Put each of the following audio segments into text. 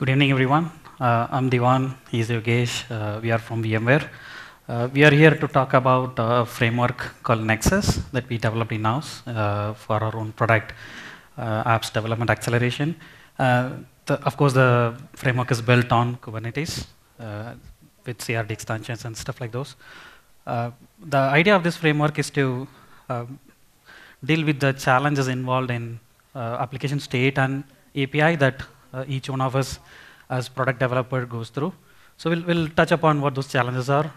Good evening, everyone. I'm Diwan. He's Yogesh. We are from VMware. We are here to talk about a framework called Nexus that we developed in-house for our own product, apps development acceleration. Of course, the framework is built on Kubernetes with CRD extensions and stuff like those. The idea of this framework is to deal with the challenges involved in application state and API that each one of us as product developer goes through. So we'll touch upon what those challenges are.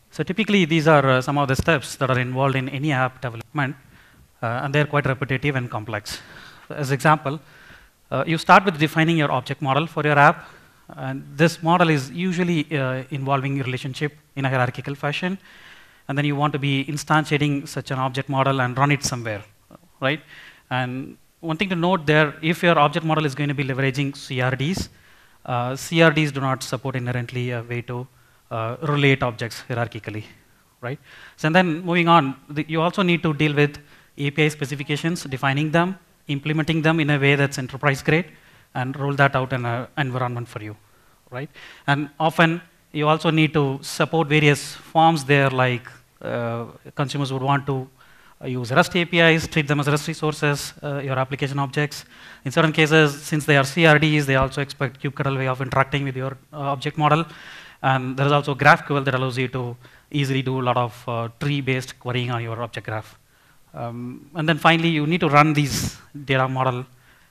So typically, these are some of the steps that are involved in any app development, and they're quite repetitive and complex. As example, you start with defining your object model for your app, and this model is usually involving a relationship in a hierarchical fashion, and then you want to be instantiating such an object model and run it somewhere, right? And one thing to note there, if your object model is going to be leveraging CRDs, CRDs do not support inherently a way to relate objects hierarchically, right? So and then moving on, you also need to deal with API specifications, defining them, implementing them in a way that's enterprise grade, and roll that out in an environment for you, right? And often you also need to support various forms there, like consumers would want to use REST APIs, treat them as REST resources, your application objects. In certain cases, since they are CRDs, they also expect kubectl way of interacting with your object model. And there is also GraphQL that allows you to easily do a lot of tree-based querying on your object graph. And then finally, you need to run these data model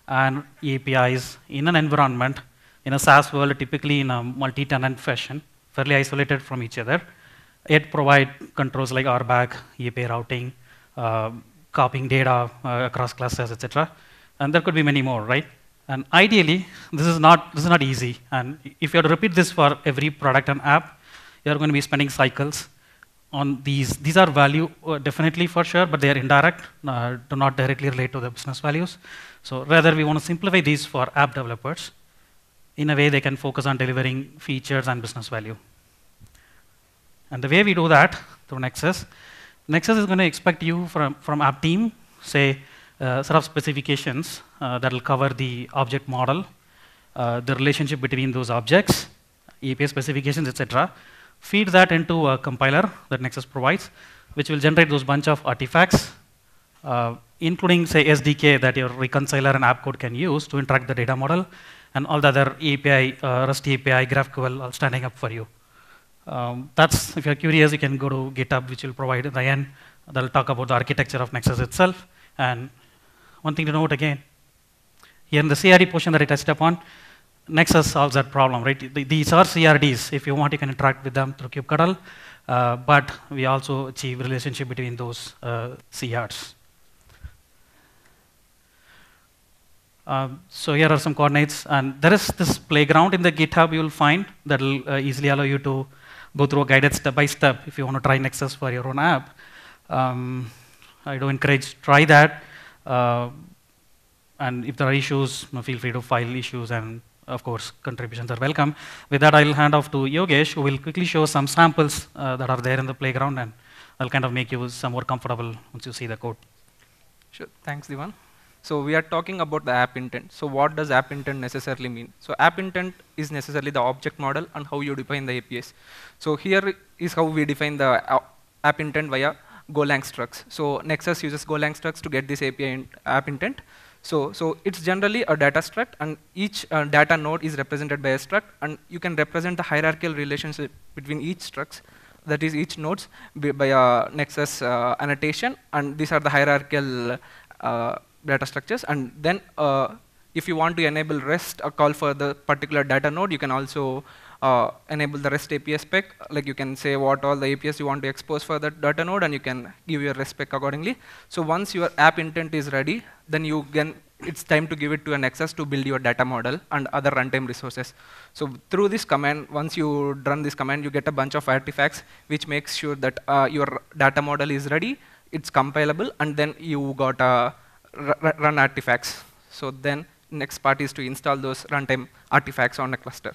and APIs in an environment, in a SaaS world, typically in a multi-tenant fashion, fairly isolated from each other, yet provide controls like RBAC, API routing, copying data across classes, etc. And there could be many more, right? And ideally, this is not easy. And if you have to repeat this for every product and app, you're going to be spending cycles on these. These are value definitely for sure, but they are indirect, do not directly relate to the business values. So rather, we want to simplify these for app developers in a way they can focus on delivering features and business value. And the way we do that through Nexus is going to expect you from app team, say, set of specifications that will cover the object model, the relationship between those objects, API specifications, etc. Feed that into a compiler that Nexus provides, which will generate those bunch of artifacts, including, say, SDK that your reconciler and app code can use to interact the data model, and all the other API, REST API, GraphQL, all standing up for you. That's, if you're curious, you can go to GitHub, which will provide at the end. That'll talk about the architecture of Nexus itself. And one thing to note again, here in the CRD portion that I touched upon, Nexus solves that problem, right? These are CRDs. If you want, you can interact with them through kubectl, but we also achieve relationship between those CRs. So here are some coordinates, and there is this playground in the GitHub you'll find that will easily allow you to go through a guided step-by-step if you want to try Nexus for your own app. I do encourage try that, and if there are issues, feel free to file issues, and of course, contributions are welcome. With that, I'll hand off to Yogesh, who will quickly show some samples that are there in the playground, and I'll kind of make you some more comfortable once you see the code. Sure, thanks, Diwan. So we are talking about the app intent. So what does app intent necessarily mean? So app intent is necessarily the object model and how you define the APIs. So here is how we define the app intent via Golang structs. So Nexus uses Golang structs to get this API app intent. So it's generally a data struct, and each data node is represented by a struct, and you can represent the hierarchical relationship between each structs, that is each nodes, by a Nexus annotation, and these are the hierarchical data structures. And then if you want to enable REST, a call for the particular data node, you can also enable the REST API spec. Like you can say what all the APIs you want to expose for that data node, and you can give your REST spec accordingly. So once your app intent is ready, then it's time to give it to a Nexus to build your data model and other runtime resources. So through this command, once you run this command, you get a bunch of artifacts which makes sure that your data model is ready, it's compilable, and then you got run artifacts. So then next part is to install those runtime artifacts on a cluster.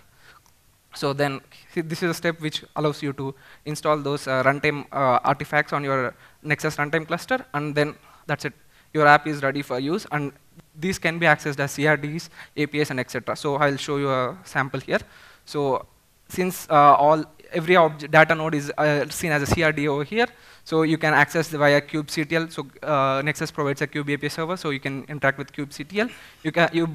So then this is a step which allows you to install those runtime artifacts on your Nexus runtime cluster, and then that's it. Your app is ready for use, and these can be accessed as CRDs, APIs, and etc. So I'll show you a sample here. So since every data node is seen as a CRD over here, so you can access via kubectl. So Nexus provides a kube API server, so you can interact with kubectl.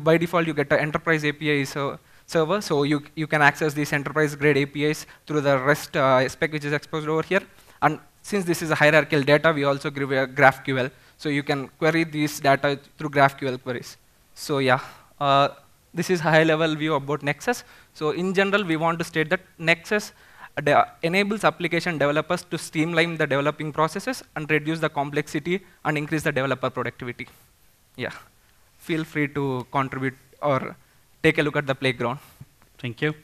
By default you get an enterprise API server, so you can access these enterprise grade APIs through the REST spec which is exposed over here. And since this is a hierarchical data, we also give a GraphQL, so you can query these data through GraphQL queries. So yeah. This is a high-level view about Nexus. So in general, we want to state that Nexus enables application developers to streamline the developing processes and reduce the complexity and increase the developer productivity. Yeah, feel free to contribute or take a look at the playground. Thank you.